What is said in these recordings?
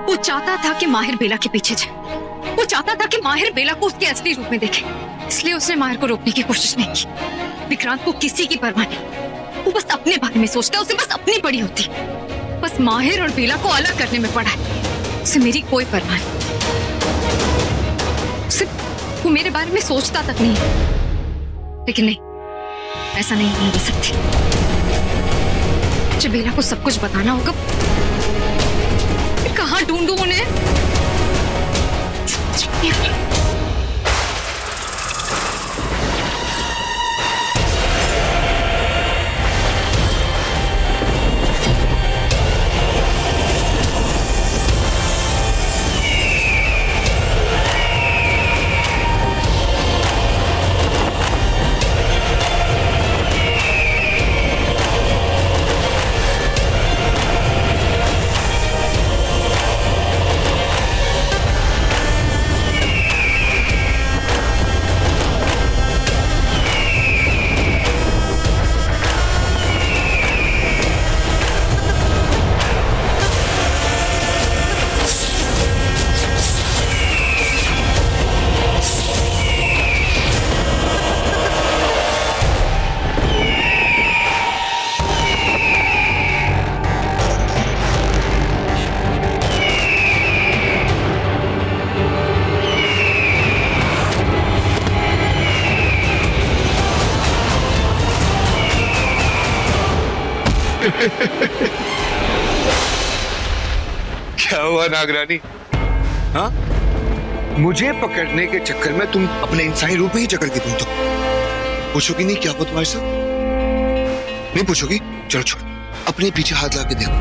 वो चाहता था कि माहिर बेला के पीछे जाए। वो चाहता था कि माहिर बेला को उसके असली रूप में देखे, इसलिए उसने माहिर को रोकने की कोशिश नहीं की। विक्रांत को किसी की परवाह नहीं, वो बस अपने बारे में सोचता है, उसे बस अपनी पड़ी होती। बस माहिर और बेला को अलग करने में पड़ा है, उसे मेरी कोई परवाह नहीं। उसे वो मेरे बारे में सोचता तक नहीं है। लेकिन नहीं, ऐसा नहीं हो सकती। मुझे बेला को सब कुछ बताना होगा। कहाँ ढूंढूं उन्हें? क्या हुआ नागरानी? हाँ, मुझे पकड़ने के चक्कर में तुम अपने इंसानी रूप में ही चक्कर की। तुम तो पूछोगी नहीं क्या हुआ तुम्हारे साथ? नहीं पूछोगी? चलो छोड़, अपने पीछे हाथ लगा के देखो।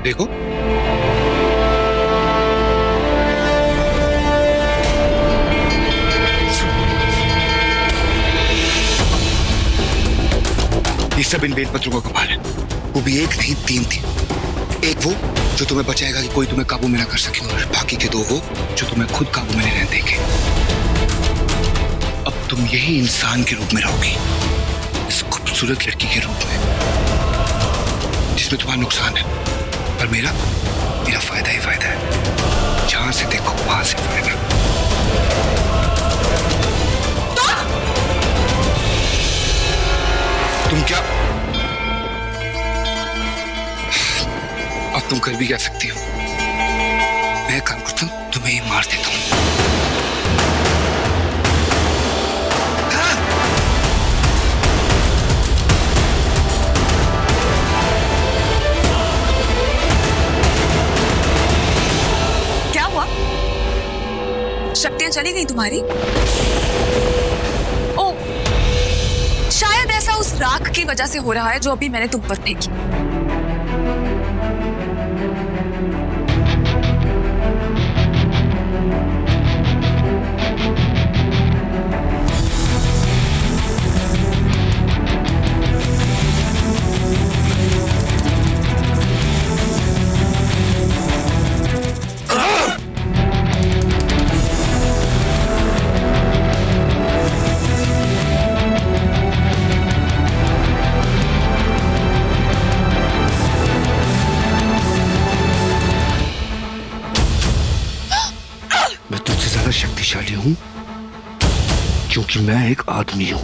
देखो ये सब इन बेलपत्रों का कमाल है। वो भी एक नहीं, 3 थी। एक वो जो तुम्हें बचाएगा कि कोई तुम्हें काबू में ना कर सके, और बाकी के 2 वो जो तुम्हें खुद काबू में नहीं रहने देंगे। अब तुम यही इंसान के रूप में रहोगी, इस खूबसूरत लड़की के रूप में, जिसमें तुम्हारा नुकसान है, पर मेरा फायदा ही फायदा है। जहां से देखो वहां से फायदा। तुम क्या, अब तुम कर भी क्या सकती हो? मैं काम करता हूं, तुम्हें ही मार देता हूं। हाँ? क्या हुआ? शक्तियां चली गई तुम्हारी? ओ, शायद ऐसा उस राख की वजह से हो रहा है जो अभी मैंने तुम पर फेंकी। शक्तिशाली हूं क्योंकि मैं एक आदमी हूं।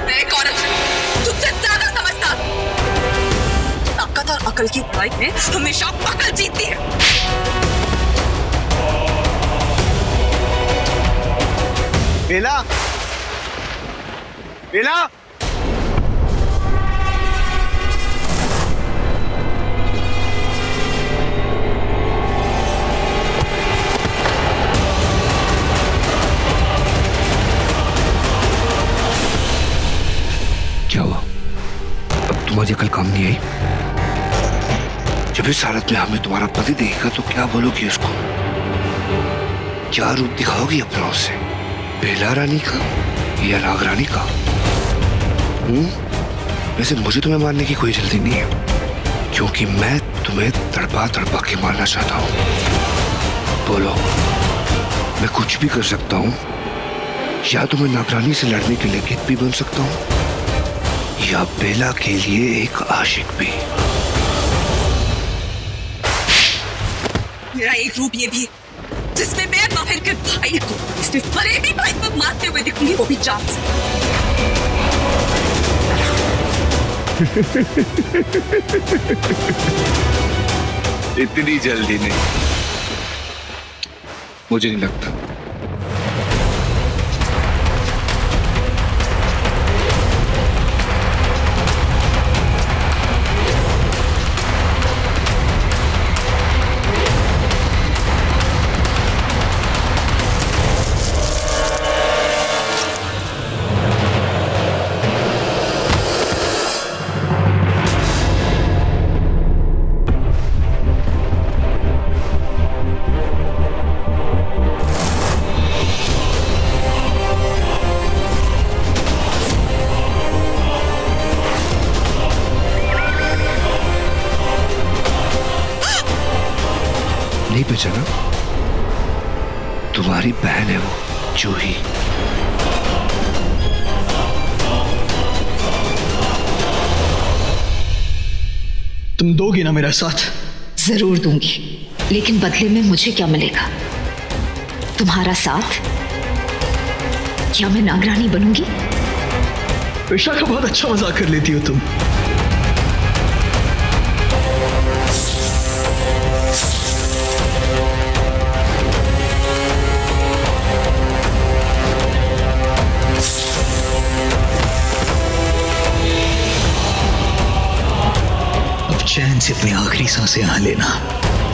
मैं एक औरत हूं, तुझसे ज्यादा समझदार। ताकत और अकल की लड़ाई में हमेशा अकल जीतती है। बेला, बेला, क्या हुआ? अब तुम्हारी अकल काम नहीं आई? जब इस हालत में हमें तुम्हारा पति देखेगा तो क्या बोलोगी उसको? क्या रूप दिखाओगी अपना उसे? बेला रानी का या नागरानी का? वैसे मुझे तुम्हें मारने की कोई जल्दी नहीं है, क्योंकि मैं तुम्हें तड़पा तड़पा के मारना चाहता हूं। बोलो, मैं कुछ भी कर सकता हूं, या तो मैं नागरानी से लड़ने के लिए गिद्ध भी बन सकता हूं, या बेला के लिए एक आशिक भी। मेरा एक रूप ये भी है जिसमें मैं माहिर के भाई को सिर्फ फरेबी भाई को मारते हुए दिखूंगी, वो भी जान से। इतनी जल्दी नहीं, मुझे नहीं लगता। नहीं पहचाना? तुम्हारी बहन है वो, जूही। तुम दोगी ना मेरा साथ? जरूर दूंगी, लेकिन बदले में मुझे क्या मिलेगा? तुम्हारा साथ? क्या मैं नागरानी बनूंगी? पेशा का बहुत अच्छा मजाक कर लेती हो तुम। चैन से अपनी आखिरी सांसें यहाँ लेना।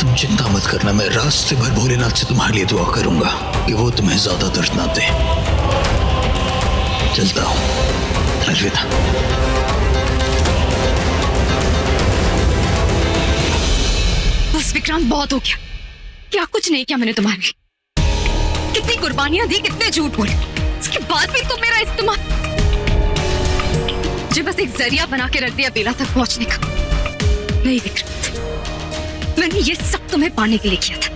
तुम चिंता मत करना, मैं रास्ते भर भोलेनाथ से तुम्हारे लिए दुआ करूंगा कि वो तुम्हें ज्यादा दर्द ना दे। चलता हूँ, अलविदा। बस विक्रांत, बहुत हो गया। क्या कुछ नहीं किया मैंने तुम्हारे लिए? कितनी कुर्बानियां दी, कितने झूठ बोले, इसके बाद भी तुम मेरा इस्तेमाल जो बस एक जरिया बना के रख दिया बेला तक पहुंचने का। नहीं विक्रांत, मैंने ये सब तुम्हें पाने के लिए किया था,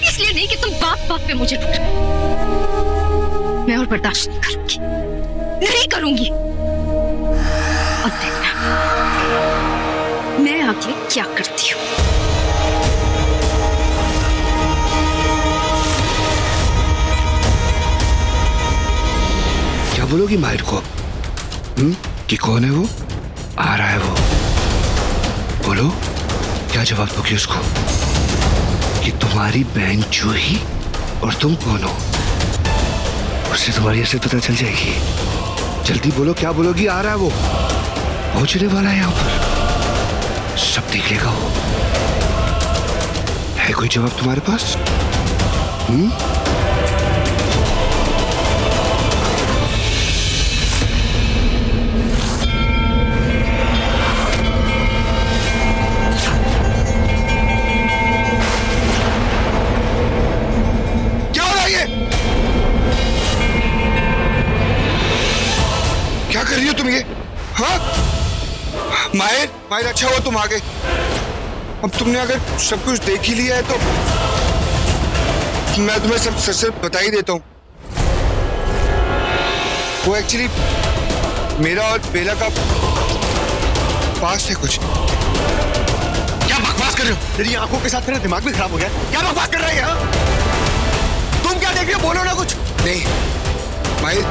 इसलिए नहीं कि तुम बात बात पे मुझे ठुकराओ। मैं और बर्दाश्त नहीं करूंगी, नहीं करूंगी। अब देखना मैं आगे क्या करती हूँ। क्या बोलोगी माहिर को? कि कौन है वो? आ रहा है वो, बोलो। क्या जवाब दोगी उसको कि तुम्हारी बहन जूही और तुम कौन हो? उससे तुम्हारी असलियत पता चल जाएगी। जल्दी बोलो, क्या बोलोगी? आ रहा है वो, पहुंचने वाला है यहाँ पर, सब देख लेगा वो। है कोई जवाब तुम्हारे पास? क्या कर रही हो तुम ये? हाँ माहिर, माहिर अच्छा हुआ तुम आ गए। अब तुमने अगर सब कुछ देख ही लिया है तो मैं तुम्हें सब सच सच बता ही देता हूँ। वो एक्चुअली मेरा और बेला का पास है कुछ। क्या बकवास कर रहे हो? तेरी आंखों के साथ मेरा दिमाग भी खराब हो गया। क्या बकवास कर रहे हैं? तुम क्या देख रहे हो? बोलो ना कुछ। नहीं माहिर,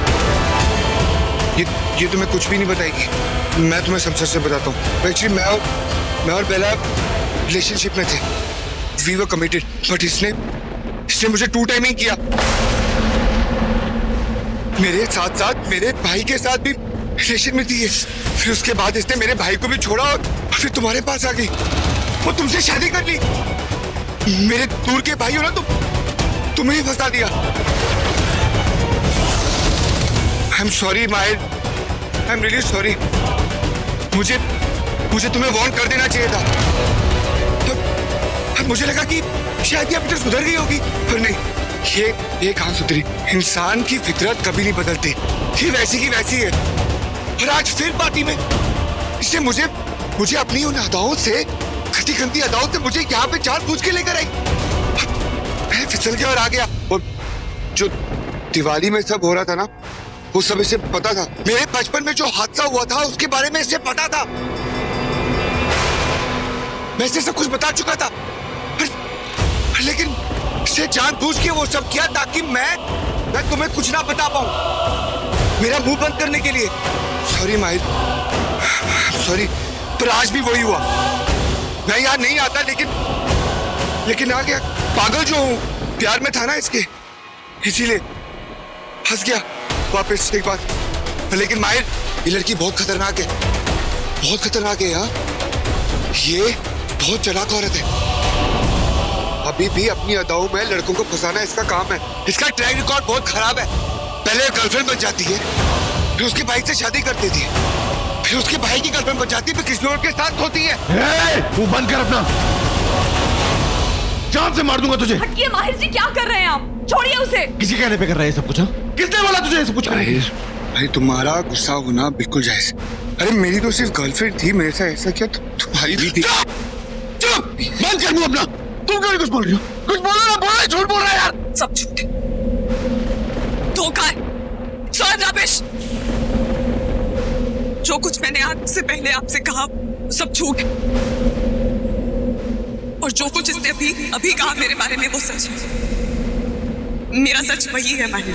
ये तुम्हें कुछ भी नहीं बताएगी। मैं तुम्हें सब सच से बताता हूँ। एक्चुअली मैं और बेला रिलेशनशिप में थे। वी वर कमिटेड, बट इसने मुझे 2 टाइमिंग किया। मेरे साथ साथ मेरे भाई के साथ भी रिलेशन में थी ये। फिर उसके बाद इसने मेरे भाई को भी छोड़ा और फिर तुम्हारे पास आ गई। वो तुमसे शादी कर ली। मेरे दूर के भाई हो ना, तुम्हें ही फंसा दिया। आई एम सॉरी माहिर, आई एम रियली सॉरी। मुझे तुम्हें वार्न कर देना चाहिए था। पर मुझे लगा कि शायद ये अभी तक सुधर गई होगी, पर नहीं। ये कहाँ सुधरी? इंसान की फितरत कभी नहीं बदलती, ये वैसी की वैसी है। और आज फिर पार्टी में इसने मुझे अपनी उन अदाओं से, खटी खंती अदाओं से मुझे यहाँ पे चार पूछ के लेकर आई। मैं फिसल गया और आ गया। और जो दिवाली में सब हो रहा था ना, वो सब इसे पता था। मेरे बचपन में जो हादसा हुआ था उसके बारे में इसे पता था। मैं इसे सब कुछ बता चुका था। लेकिन इसे जानबूझ के वो सब किया ताकि मैं तुम्हें कुछ ना बता पाऊं, मेरा मुंह बंद करने के लिए। सॉरी माहिर, सॉरी, पर आज भी वही हुआ। मैं यहाँ नहीं आता, लेकिन आ गया। पागल जो हूँ, प्यार में था ना इसके, इसीलिए फंस गया वापस एक बार। लेकिन माहिर, ये लड़की बहुत खतरनाक है, बहुत खतरनाक है यार। ये बहुत चालाक औरत है। अभी भी अपनी अदाओं में लड़कों को फंसाना इसका काम है। इसका ट्रैक रिकॉर्ड बहुत खराब है। पहले गर्लफ्रेंड बन जाती है, फिर उसके भाई से शादी कर देती है, फिर उसके भाई की गर्लफ्रेंड बन जाती है, फिर किसी और के साथ होती है। मुंह बंद कर अपना, जान से मार दूंगा तुझे। हटिए माहिर जी, क्या कर रहे हैं आप? छोड़िए उसे। किसी कहने पे कर रहा है सब कुछ? हाँ? किसने बोला तुझे सब कुछ? माहिर, भाई तुम्हारा गुस्सा होना बिल्कुल जायज। अरे मेरी तो सिर्फ गर्लफ्रेंड थी, मेरे साथ ऐसा क्या तुम्हारी भी थी। चुप, बंद कर मुंह अपना। तुम क्यों नहीं कुछ बोल रही हो? कुछ बोलो ना, बोल रहा है, झूठ बोल रहा है यार। सब झूठ है, धोखा है, सब रबिश। जो कुछ मैंने आज से पहले आपसे कहा सब झूठ है, और जो कुछ इसने अभी कहा मेरे बारे में वो सच है। मेरा सच वही है माहिर।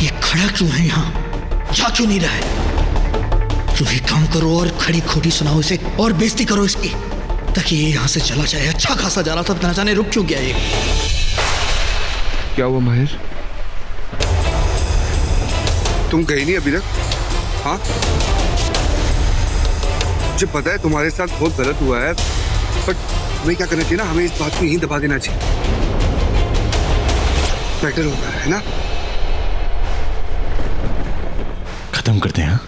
ये खड़ा क्यों है यहाँ? जा क्यों नहीं रहा है? जो ही काम करो और खड़ी खोटी सुनाओ इसे और बेइज्जती करो इसकी, ताकि ये यहाँ से चला जाए। अच्छा खासा जा रहा था, ना जाने रुक क्यों गया ये। क्या हुआ माहिर? तुम गई नहीं अभी तक? हाँ, मुझे पता है तुम्हारे साथ बहुत गलत हुआ है, बट हमें क्या करना चाहिए ना, हमें इस बात को यहीं दबा देना चाहिए। बेटर होगा, है ना? खत्म करते हैं।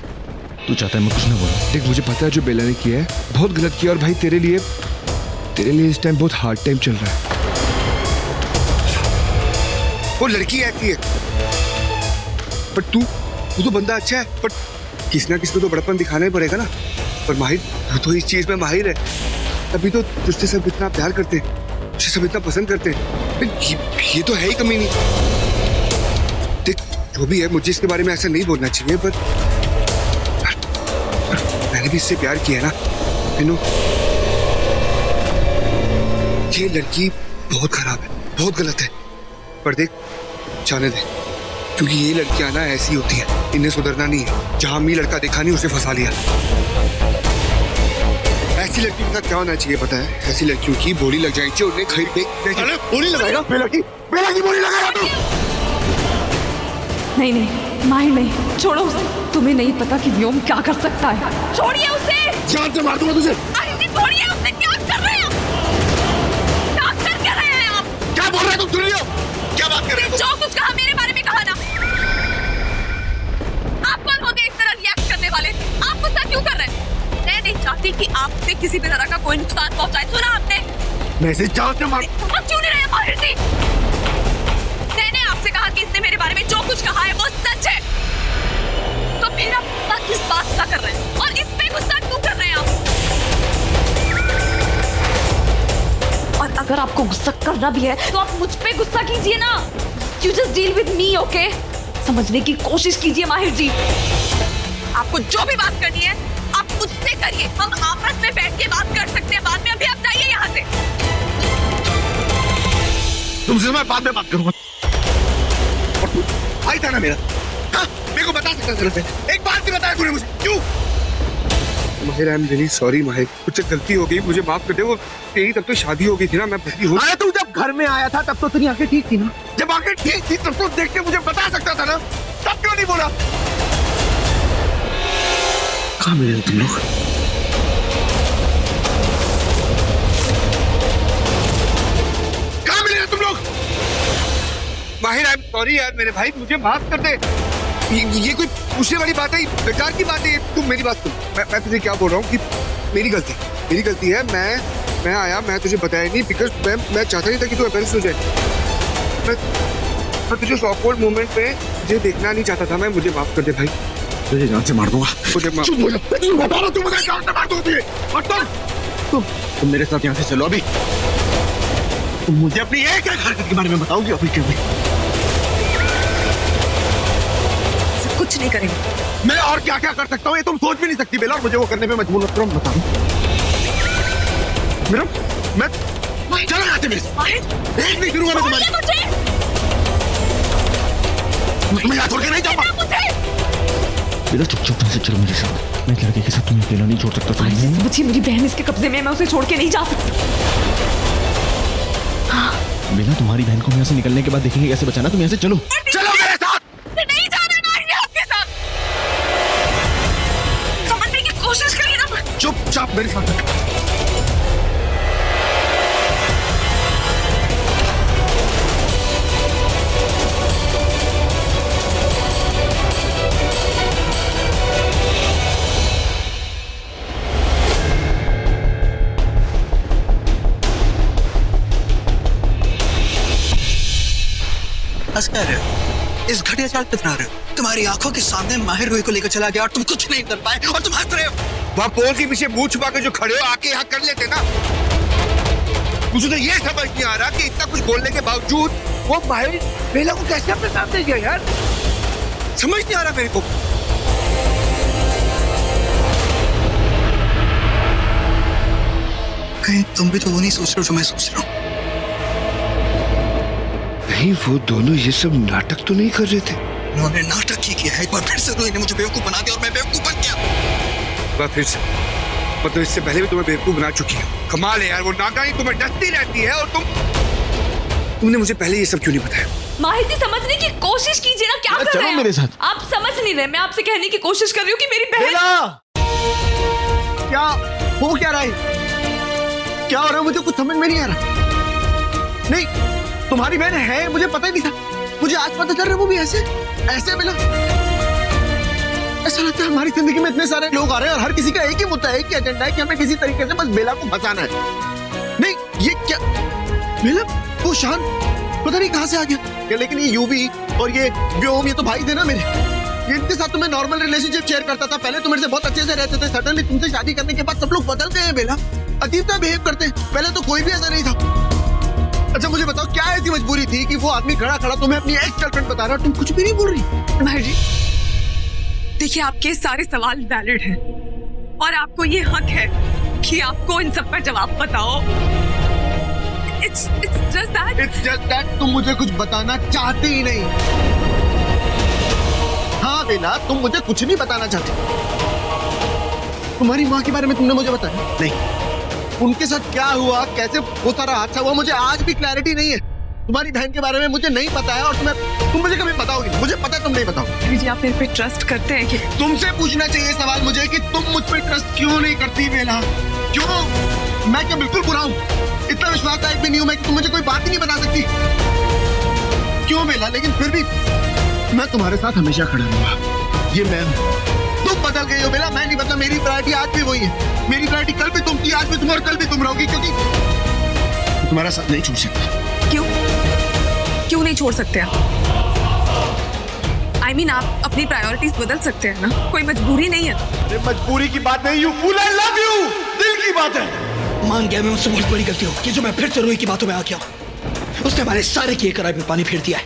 तू चाहता है मैं कुछ ना बोलूं? देख, मुझे पता है जो बेला ने किया है बहुत गलत किया, और भाई तेरे लिए इस टाइम बहुत हार्ड टाइम चल रहा है। वो लड़की ऐसी है, बट तू तो बंदा अच्छा है, बट किसी ना किसी को तो बड़प्पन दिखाना ही पड़ेगा ना। पर माहिर, वो तो इस चीज में माहिर है, तभी तो तुझसे सब इतना प्यार करते हैं, तुझसे सब इतना पसंद करते हैं। ये तो है ही कमी नहीं। देख, जो भी है, मुझे इसके बारे में ऐसा नहीं बोलना चाहिए, पर मैंने भी इससे प्यार किया ना। मीनू, ये लड़की बहुत खराब है, बहुत गलत है, पर देख, जाने दे, क्योंकि ये लड़कियां ना ऐसी होती है, इन्हें सुधरना नहीं है। जहां मी लड़का देखा नहीं उसे फंसा लिया। ऐसी लड़कियों के साथ क्या होना चाहिए पता है? ऐसी लड़कियों की बोली लग जानी चाहिए, उन्हें खरीद बोली लगाएगा। बेला की बोली लगाएगा तू? नहीं माहिर नहीं, छोड़ो उसे। तुम्हें नहीं पता कि व्योम क्या कर सकता है। छोड़िए उसे। जान से मार दूंगा तुझे। अरे छोड़िए उसे। क्या कर रहे हैं आप? क्या कर रहे हैं आप? क्या बोल रहे हैं तुम? सुन रही हो? क्या बात कर रहे हो? जो कुछ कहा मेरे बारे में कहा ना। आप कौन होते इस तरह रिएक्ट करने वाले? आप गुस्सा क्यों कर रहे हैं? मैं नहीं चाहती कि आपसे किसी भी तरह का कोई नुकसान पहुंचाए। सुना आपने? मैं इसे जान से मार। समझ क्यों नहीं रहे माहिर जी? मैंने आपसे कहा कि इसने मेरे बारे में जो कुछ कहा है वो सच है, तो फिर आप गुस्सा किस बात का कर रहे हैं? और इस पे गुस्सा क्यों कर रहे हैं आप? और अगर आपको गुस्सा करना भी है तो आप मुझ पे गुस्सा कीजिए ना। You just deal with me, okay? समझने की कोशिश कीजिए माहिर जी। आपको जो भी बात करनी है आप मुझसे करिए, हम आपस में बैठ के बात कर सकते हैं बाद में। अभी आप जाइए यहाँ से। तुमसे मैं बाद में बात करूंगा। और तू भाई था ना मेरा, हाँ, मेरे को बता सकता गलत है। एक बात भी बताया तूने मुझे, क्यों? माहिर, आई एम रियली सॉरी माहिर, मुझसे गलती हो गई, मुझे माफ कर दे। वो तेरी तब तो शादी हो गई थी ना, मैं भर्ती हो। अरे तू जब घर में आया था तब तो तेरी आंखें ठीक थी ना? जब आंखें ठीक थी तब तो देख के मुझे बता सकता था ना, तब क्यों नहीं बोला? कहाँ मिले तुम लोग? कहाँ मिले तुम लोग? माहिर, आई एम सॉरी यार, मेरे भाई मुझे माफ कर दे। ये कोई पूछने वाली बात है? बेकार की बात है। तुम मेरी बात सुन, मैं तुझे क्या बोल रहा हूँ कि मेरी गलती है। मैं आया, मैं तुझे बताया नहीं, बिकॉज मैं चाहता नहीं था कि तू एम्बैरेस हो जाए। मैं तुझे ऑकवर्ड मोमेंट में तुझे देखना नहीं चाहता था। मुझे माफ कर दे भाई, तुझे जान से मार दूंगा। मुझे माफ। तुम मेरे साथ यहाँ से चलो अभी। तुम मुझे अपनी एक एक हरकत के बारे में बताओगी अभी क्यों नहीं? सब कुछ नहीं करेंगे। मैं और क्या क्या कर सकता हूँ ये तुम सोच भी नहीं सकती बेला, और मुझे वो करने पे मजबूर मत करो। बता दो मेरा, मैं चला जाते मेरे एक नहीं करूंगा मैं तुम्हारी। तुम्हें यहाँ छोड़ के नहीं जाऊंगा। बेला चुप से चलो मेरे साथ। मैं इस लड़के के साथ तुम्हें अकेला नहीं छोड़ सकता। समझिए मेरी बहन इसके कब्जे में, मैं उसे छोड़ के नहीं जा सकती। बेला तुम्हारी बहन को यहाँ से निकलने के बाद देखेंगे कैसे बचाना। तुम यहाँ से चलो चलो मेरे साथ। नहीं जाना माहिर आपके साथ। समझने की कोशिश करिए ना। चुपचाप मेरे साथ। हंस क्या रहे हो? इस घटिया चाल पे अपना रहे हो? तुम्हारी आंखों के सामने माहिर रूही को लेकर चला गया और तुम कुछ नहीं कर पाए और तुम हंस रहे हो। वहां पोल के पीछे मुंह छुपा के जो खड़े हो आके यहाँ कर लेते ना। मुझे तो ये समझ नहीं आ रहा कि इतना कुछ बोलने के बावजूद वो माहिर बेला को कैसे अपने सामने किया यार। समझ नहीं आ रहा मेरे को। कहीं तुम भी तो वो नहीं सोच रहे हो जो मैं सोच रहा हूँ? नहीं, वो दोनों ये सब नाटक तो नहीं कर रहे थे। उन्होंने नाटक ही किया है। एक बार फिर से रूही ने मुझे बेवकूफ बना दिया और मैं बेवकूफ बन गया। फिर से मतलब इससे पहले भी तुम्हें बेवकूफ बना चुकी हो। कमाल है यार, वो नागानी तुम्हें डसती रहती है और तुमने मुझे पहले ये सब क्यों नहीं बताया? माहिर जी समझने की कोशिश कीजिए ना। क्या कर रहे हैं मेरे साथ। आप समझ नहीं रहे। मैं आपसे कहने की कोशिश कर रही हूँ कि मेरी बहन। क्या हो क्या रहा है? क्या हो रहा है? मुझे कुछ समझ में नहीं आ रहा। नहीं, तुम्हारी बहन है मुझे पता ही नहीं था। मुझे आज पता चल रहा है वो भी ऐसे मिला। ऐसा लगता है हमारी जिंदगी में इतने सारे लोग आ रहे हैं और हर किसी का एक ही मुद्दा है, एक ही एजेंडा है कि हमें किसी तरीके से बस बेला को बचाना है। नहीं, ये क्या बेला, वो शान पता नहीं कहां से आ गया। लेकिन ये यूवी और ये व्योम, ये तो भाई थे ना मेरे। इनके साथ तो मैं नॉर्मल रिलेशनशिप शेयर करता था। पहले तो मेरे से बहुत अच्छे से रहते थे। सडनली तुमसे शादी करने के बाद सब लोग बदल गए हैं बेला। अजीब सा बिहेव करते हैं। पहले तो कोई भी ऐसा नहीं था। अच्छा मुझे बताओ क्या ऐसी मजबूरी थी कि वो आदमी खड़ा तुम्हें अपनी एक्स गर्लफ्रेंड बता रहा, तुम कुछ भी नहीं बोल रही? माहिर जी देखिए, आपके सारे सवाल वैलिड हैं और आपको ये हक है कि आपको इन सब का जवाब बताओ। It's just that तुम मुझे कुछ बताना चाहते ही नहीं। हाँ बेला, तुम मुझे कुछ नहीं बताना चाहते। तुम्हारी माँ के बारे में तुमने मुझे बताया नहीं। उनके साथ क्या हुआ, कैसे वो सारा हादसा हुआ, मुझे आज भी क्लैरिटी नहीं है। तुम्हारी बहन के बारे में मुझे नहीं पता है और तुम मुझे कभी बताओगी? मुझे पता है तुम नहीं बताओगे। माहिर जी आप मेरे पे ट्रस्ट करते हैं कि? तुमसे पूछना चाहिए सवाल मुझे कि तुम मुझ पे ट्रस्ट क्यों नहीं करती बेला? क्यों? मैं क्या बिल्कुल बुरा हूँ? इतना विश्वासदायक भी नहीं हूँ मैं कि तुम मुझे कोई बात ही नहीं बता सकती? क्यों बेला? लेकिन फिर भी मैं तुम्हारे साथ हमेशा खड़ा रहूंगा। ये मैं हूँ। तुम बदल गई हो बेला, मैं नहीं बदला। मेरी प्रायोरिटी आज भी वही है। मेरी प्रायोरिटी कल भी तुम थी, आज भी तुम और कल भी तुम रहोगी, क्योंकि तुम्हारा साथ नहीं छोड़ सकता। क्यों नहीं छोड़ सकते आप? I mean, आप अपनी प्रायोरिटीज बदल सकते हैं ना, कोई मजबूरी नहीं है। अरे मजबूरी की बात नहीं, you fool, I love you, दिल की बात है। मान गया मैं, मुझसे बहुत बड़ी गलती हो कि जो मैं फिर से रूही की बातों में आ गया हूं। उसने हमारे सारे किए कराए पे पानी फेर दिया है।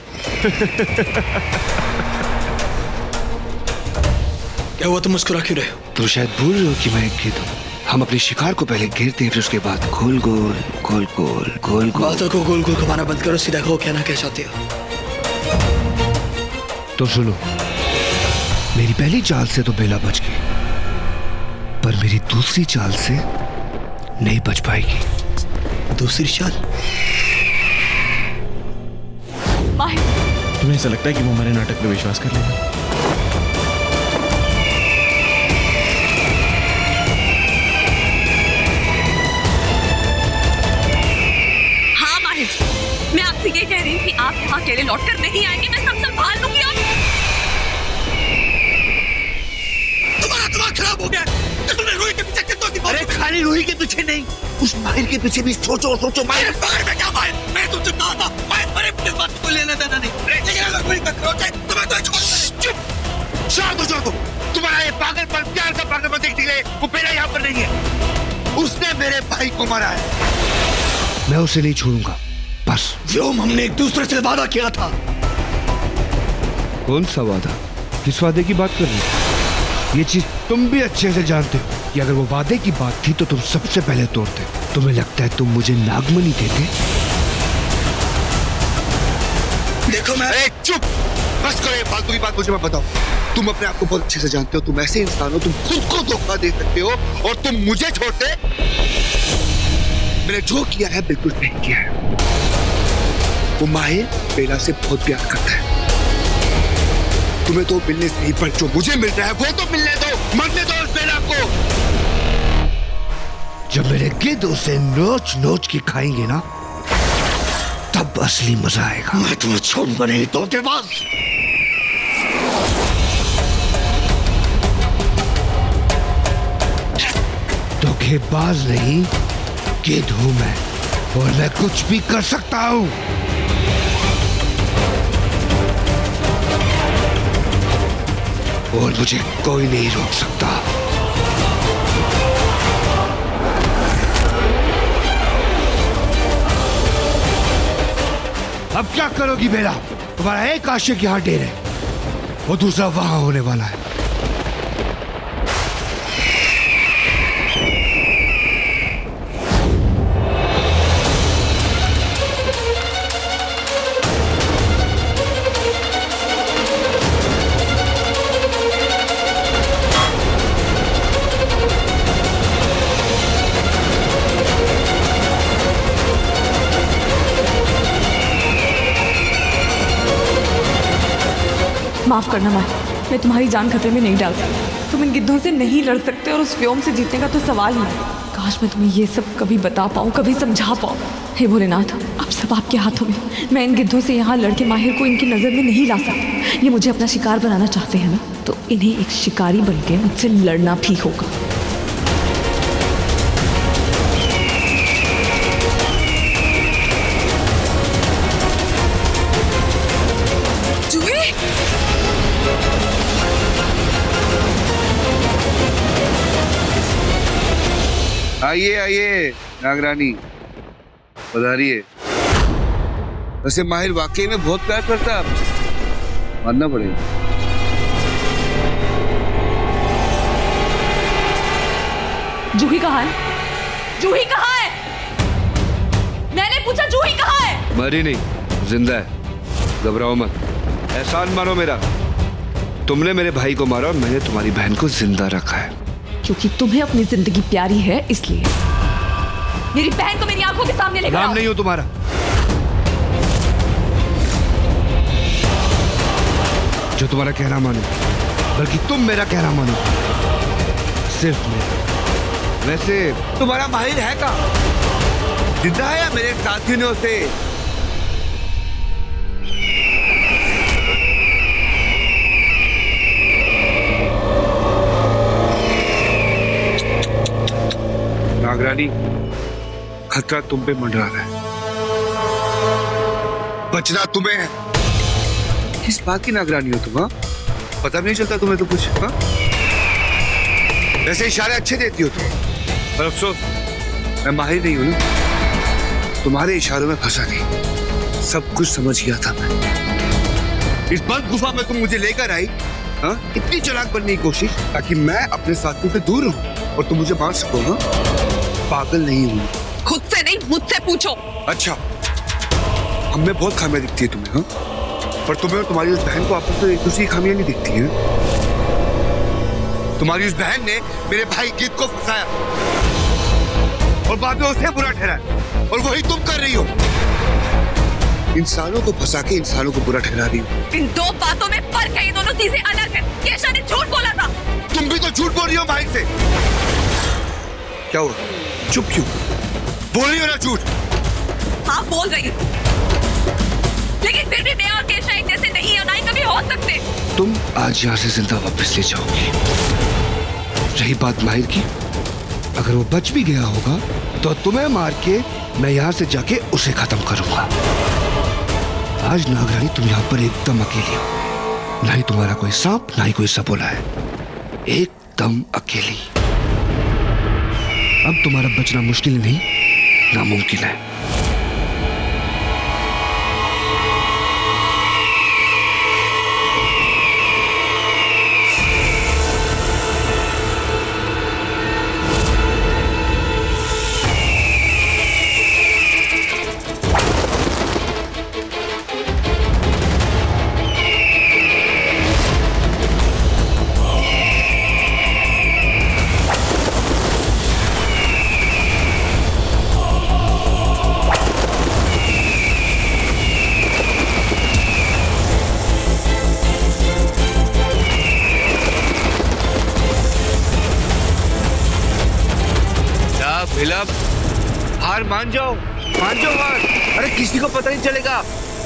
क्या हुआ, तुम मुस्कुरा क्यों रहे हो? तो शायद भूल रहे हो कि मैं एक गिद्ध हूँ। हम अपने शिकार को पहले घेरते हैं, फिर उसके बाद गोल गोल गोल गोल गोल गोल। बातों को गोल गोल घुमाना बंद करो, सीधा कहो क्या ना कह चाहते हो। तो सुनो, मेरी पहली चाल से तो बेला बच गई, पर मेरी दूसरी चाल से नहीं बच पाएगी। दूसरी चाल? माहिर, तुम्हें ऐसा लगता है कि वो हमारे नाटक पे विश्वास कर लेगा? हाँ माहिर, मैं आपसे ये कह रही हूँ कि आप यहाँ अकेले लौटकर नहीं आएंगे। मैं सब संभाल लूंगी। तुम्हारा दिमाग खराब हो गया। तुमने रूही के पीछे कितना दिमाग? अरे खाली रूही के पीछे नहीं, उस माहिर के पीछे भी सोचो सोचो। माहिर में क्या माहिर? मैं तुमसे कहा था माहिर, अरे इस बात को लेना देना नहीं। लेकिन अगर रूही का करोगे तो मैं तो छोड़। चुप, छोड़ दो। तुम्हारा ये पागलपन, प्यार का पागलपन देखती है, वो बेला यहाँ पर नहीं है। उसने मेरे भाई को मारा है। मैं उसे नहीं छोड़ूंगा। व्योम, हमने एक दूसरे से वादा किया था। कौन सा वादा? किस वादे की बात कर रहे हो? ये चीज तुम भी अच्छे से जानते हो कि अगर वो वादे की बात थी तो तुम सबसे पहले तोड़ते। तुम्हें लगता है तुम मुझे नागमणि देते? देखो मैं चुप, बस करो ये फालतू की बात। मुझे मत बताओ, तुम अपने आप को बहुत अच्छे से जानते हो। तुम ऐसे इंसान हो, तुम खुद को धोखा दे सकते हो और तुम मुझे छोड़ते। मैंने जो किया है बिल्कुल सही किया है। वो माहिर बेला से बहुत प्यार करता है। तुम्हें तो मिलने से ही, पर जो मुझे मिल रहा है वो तो मिलने दो, मरने दो उस बेला को। जब मेरे गिद्ध उसे नोच नोच के खाएंगे ना, तब असली मजा आएगा। मैं तुम्हें छोड़ूंगा नहीं, धोखेबाज। धोखेबाज नहीं, गिद्ध हूं मैं, और मैं कुछ भी कर सकता हूं। और मुझे कोई नहीं रोक सकता। अब क्या करोगी बेला? तुम्हारा एक आशिक यहां ढेर है, और दूसरा वहां होने वाला है। माफ करना मैं तुम्हारी जान खतरे में नहीं डाल सकती। तुम इन गिद्धों से नहीं लड़ सकते और उस व्योम से जीतने का तो सवाल ही नहीं। काश मैं तुम्हें ये सब कभी बता पाऊँ, कभी समझा पाऊँ। हे भोलेनाथ, अब सब आपके हाथों में। मैं इन गिद्धों से यहाँ लड़के माहिर को इनकी नज़र में नहीं ला सकती। ये मुझे अपना शिकार बनाना चाहते हैं ना, तो इन्हें एक शिकारी बन के मुझसे लड़ना भी होगा। आइए आइए नागरानी, पधारिए। वैसे माहिर वाकई में बहुत प्यार करता है आपको, मानना पड़ेगा। जूही कहाँ है? जूही कहाँ है? मैंने पूछा जूही कहाँ है? मरी नहीं, जिंदा है। घबराओ मत, एहसान मानो मेरा। तुमने मेरे भाई को मारा और मैंने तुम्हारी बहन को जिंदा रखा है। क्योंकि तुम्हें अपनी जिंदगी प्यारी है, इसलिए। मेरी बहन को मेरी आंखों के सामने लेकर आओ। नाम नहीं हो तुम्हारा। जो तुम्हारा कहना मानो, बल्कि तुम मेरा कहना मानो, सिर्फ मेरा। वैसे तुम्हारा माहिर है कहाँ? जिंदा है या मेरे साथियों ने उसे? नागरानी, खतरा तुम पे मंडरा रहा है, बचना तुम्हें है। किस बात की नागरानी हो तुम? पता भी नहीं चलता तुम्हें तो कुछ। वैसे इशारे अच्छे देती हो तुम, पर अफसोस मैं माहिर नहीं हूं ना। तुम्हारे इशारों में फंसा नहीं, सब कुछ समझ गया था मैं। इस बंद गुफा में तुम मुझे लेकर आई, इतनी चालाक बनने की कोशिश, ताकि मैं अपने साथियों से दूर रहूं और तुम मुझे मार सको ना। पागल नहीं हूं। खुद से नहीं, मुझसे पूछो। अच्छा, हमें बहुत खामियां दिखती है तुम्हें, पर तुम्हें और तुम्हारी उस बहन को आपस में एक दूसरी खामियां नहीं दिखती हैं। तुम्हारी उस बहन ने मेरे भाई गिद्ध को फंसाया और बाद में उसे बुरा ठहराया, और वही तुम कर रही हो। इंसानों को फंसा के इंसानों को बुरा ठहरा रही हो। इन दो बातों में फर्क है, ये दोनों चीजें अलग है। केशा ने झूठ बोला था। तुम भी तो झूठ बोल रही हो भाई से। क्या हुआ? चुप क्यों? बोल रही हो ना झूठ? हाँ, बोल रही हूँ, लेकिन फिर भी मैं और केशा एक जैसे नहीं है, ना ही कभी हो सकते। तुम आज यहाँ से जिंदा वापस ले जाओगी। रही बात माहिर की, अगर वो बच भी गया होगा तो तुम्हें मार के मैं यहाँ से जाके उसे खत्म करूंगा। आज नागरानी तुम यहाँ पर एकदम अकेली हो, ना ही तुम्हारा कोई सांप, ना ही कोई सपोला है, एकदम अकेली। अब तुम्हारा बचना मुश्किल नहीं, नामुमकिन है। मान जाओ हार। अरे किसी को पता नहीं चलेगा,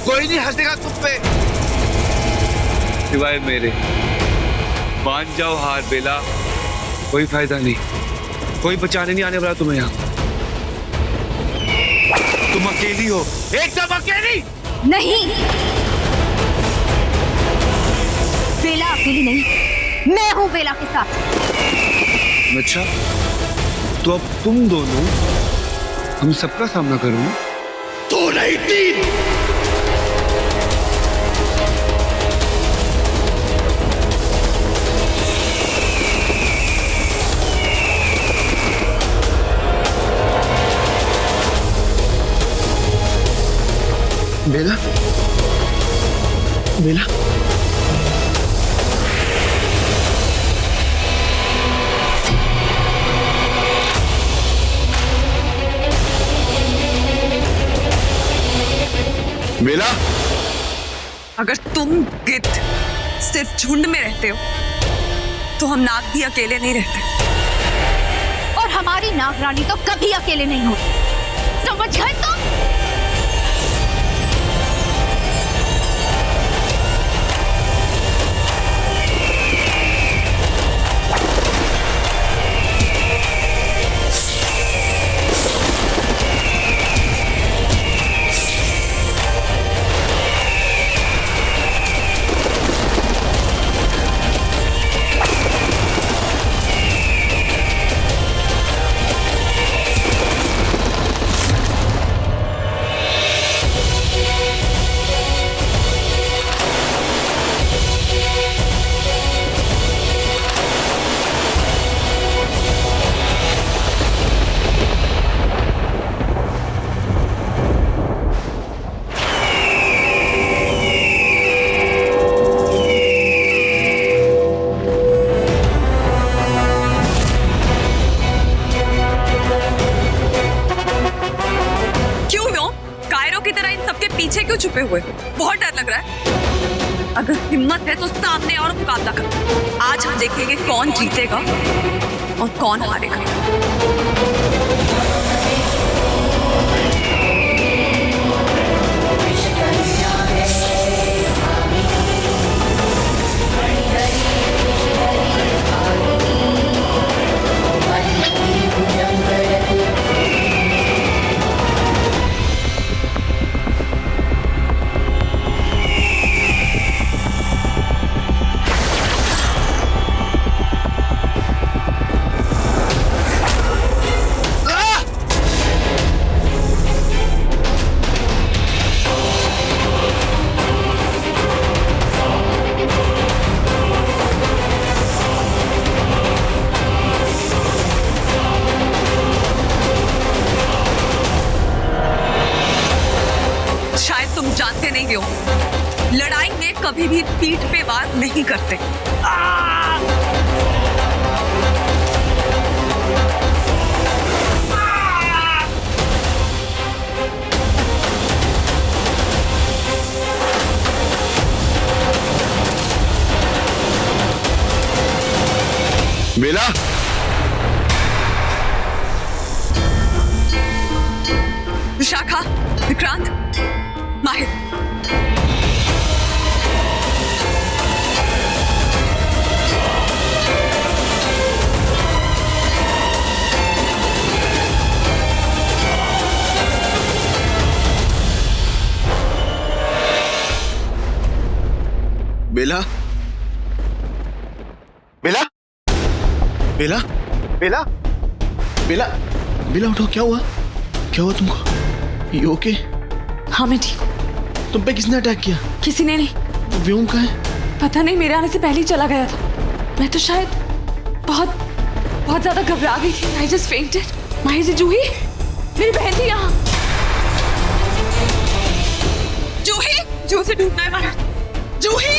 कोई नहीं हंसेगा तुम पे सिवाय मेरे। मान जाओ हार बेला, कोई फायदा नहीं, कोई बचाने नहीं आने वाला तुम्हें यहाँ। तुम अकेली हो, एकदम अकेली। नहीं, बेला अकेली नहीं, मैं हूं बेला के साथ। अच्छा, तो अब तुम दोनों हम सबका सामना करो। 2 नहीं 3। बेला, बेला, बेला, अगर तुम गिद्ध सिर्फ झुंड में रहते हो तो हम नाग भी अकेले नहीं रहते। और हमारी नागरानी तो कभी अकेले नहीं होती, समझ गए तुम? पीछे क्यों छुपे हुए? बहुत डर लग रहा है। अगर हिम्मत है तो सामने और मुकाबला करो। आज हम देखेंगे कौन जीतेगा और कौन हारेगा। जानते नहीं हो, लड़ाई में कभी भी पीठ पे वार नहीं करते। बेला, विशाखा, विक्रांत, माहिर, बेला, बेला, बेला, बेला, बेला, बेला उठो। क्या हुआ? क्या हुआ तुमको? ये ओके? हाँ मैं ठीक हूँ। तुम पे किसने अटैक किया? किसी ने नहीं। व्योम कहाँ है? पता नहीं, मेरे आने से पहले ही चला गया था। मैं तो शायद बहुत ज्यादा घबरा गई थी। I just fainted। माहिर जी, जूही, मेरी बहन थी यहाँ। जूही, जूही से ढूंढना है हमारा। जूही,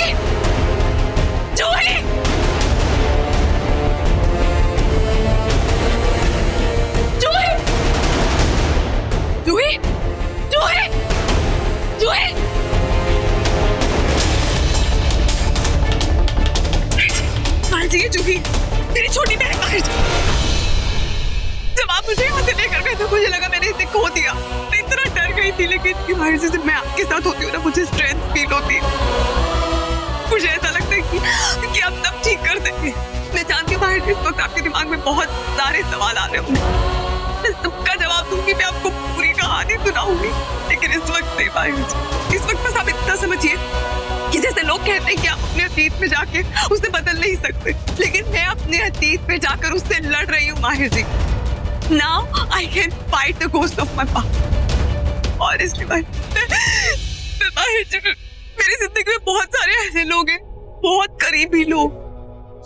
जूही, जूही, जूही, जूही, जूही। माहिर जी, ये जूही, मेरी छोटी बहन माहिर जी। जब आप मुझे यहाँ से लेकर गए तो मुझे लगा मैंने इसे खो दिया। मैं इतना डर गई थी, लेकिन माहिर जी जब मैं आपके साथ होती हूँ ना मुझे स्ट्रेंथ फील होती है। मुझे ऐसा लगता है कि आप सब ठीक कर देंगे। मैं जानती हूँ माहिर जी इस वक्त आपके दिमाग में बहुत सारे सवाल आ रहे होंगे। मैं सबका जवाब दूंगी, मैं आपको पूरी कहानी सुनाऊंगी, लेकिन इस वक्त नहीं माहिर जी। इस वक्त बस आप इतना समझिए कि जैसे लोग कहते हैं कि आप अपने अतीत में जाके उसे बदल नहीं सकते, लेकिन मैं अपने अतीत में जाकर उससे लड़ रही हूँ माहिर जी। Now I can fight the ghost of my past. Honestly, माहिर जी, मेरी जिंदगी में बहुत सारे ऐसे लोग हैं, बहुत करीबी लोग,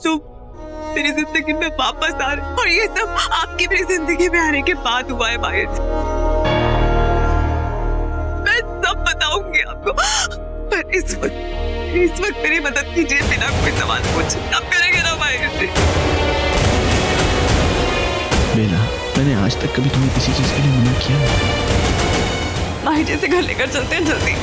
जो मेरी जिंदगी में वापस आ रहे हैं, और ये सब आपकी मेरी जिंदगी में आने के बाद हुआ है माहिर जी। मैं सब बताऊंगी आपको, पर इस वक्त मेरी मदद कीजिए बिना कोई सवाल पूछे। आप करेंगे ना माहिर जी? बेला, मैंने आज तक कभी तुम्हें किसी चीज के लिए मना किया? माहिर जी से घर लेकर चलते हैं जल्दी।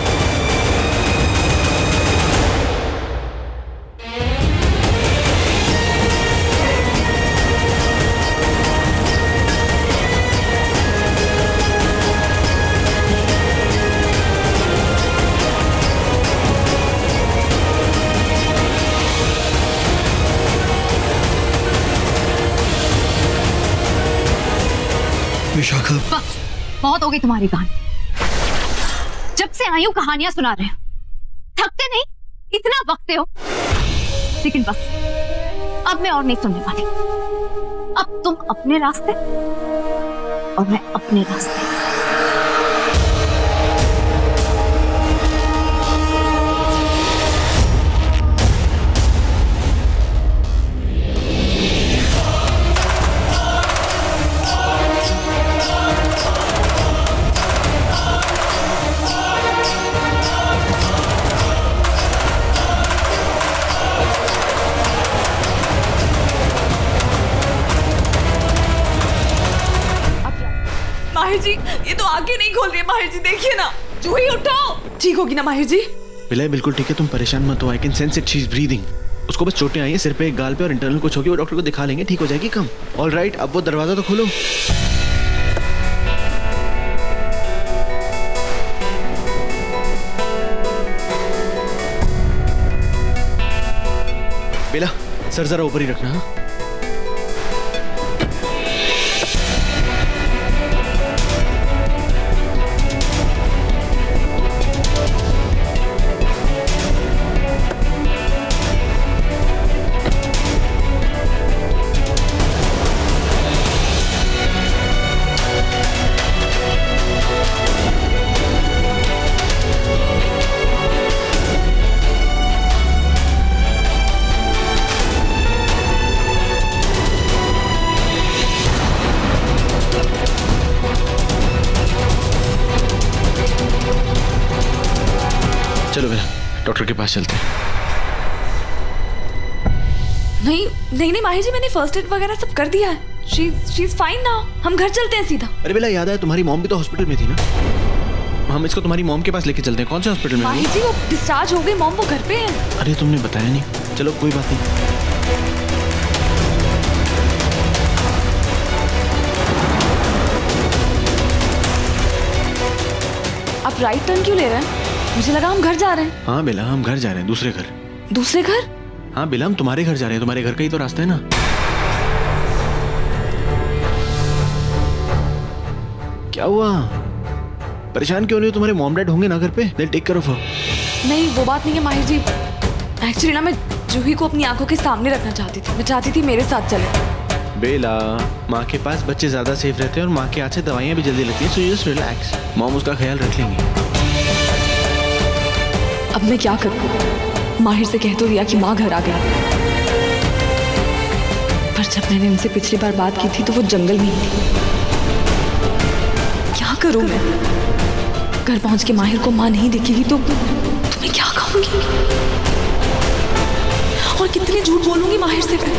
विशाखा, बस बहुत हो गई तुम्हारी कहानी। जब से आई हूँ कहानियां सुना रहे हो, थकते नहीं, इतना बकते हो, लेकिन बस अब मैं और नहीं सुनने वाली। अब तुम अपने रास्ते और मैं अपने रास्ते। माहिर जी, ये तो आंखें नहीं खोल रही है। माहिर जी देखिए ना, जूही उठो। ठीक होगी ना माहिर जी? बेला बिल्कुल ठीक है, तुम परेशान मत हो। I can sense it, she is breathing. उसको बस चोटें आई हैं सिर पे, एक गाल पे, और इंटरनल कुछ होगी, वो डॉक्टर को दिखा लेंगे, ठीक हो जाएगी कम। ऑल राइट, अब वो दरवाजा तो खोलो। बेला, सर जरा ऊपर ही रखना। हाँ, चलो बेला, डॉक्टर के पास चलते हैं। नहीं नहीं नहीं माहिर जी, मैंने फर्स्ट एड वगैरह सब कर दिया है। She is fine now. हम घर चलते हैं सीधा। अरे बेला, याद है तुम्हारी मॉम भी तो हॉस्पिटल में थी ना? हम इसको तुम्हारी मॉम के पास लेके चलते हैं। कौन से हॉस्पिटल में? माहिर जी वो डिस्चार्ज हो गई, मॉम वो घर पे है। अरे तुमने बताया नहीं। चलो कोई बात नहीं। आप राइट टर्न क्यों ले रहे हैं? मुझे लगा हम घर जा रहे हैं। हाँ बेला, हम घर जा रहे हैं, दूसरे घर। दूसरे घर? हाँ बेला, हम तुम्हारे घर जा रहे हैं, तुम्हारे घर का ही तो रास्ता है ना। क्या हुआ? परेशान क्यों नहीं हो? तुम्हारे मॉम डैड होंगे ना घर पे, they'll take care of her। नहीं वो बात नहीं है माहिर जी। एक्चुअली ना मैं जूही को अपनी आंखों के सामने रखना चाहती थी। मैं चाहती थी मेरे साथ चले। बेला, माँ के पास बच्चे ज्यादा सेफ रहते हैं और माँ के हाथ से दवाइयाँ भी जल्दी लगती हैं, so you just relax। Mom उसका ख्याल रख लेंगी। अब मैं क्या करूं? माहिर से कह तो दिया कि माँ घर आ गई, पर जब मैंने उनसे पिछली बार बात की थी तो वो जंगल में ही थी। क्या करूं मैं? घर पहुंच के माहिर को माँ नहीं दिखेगी तो मैं क्या कहूंगी? और कितने झूठ बोलूंगी माहिर से मैं?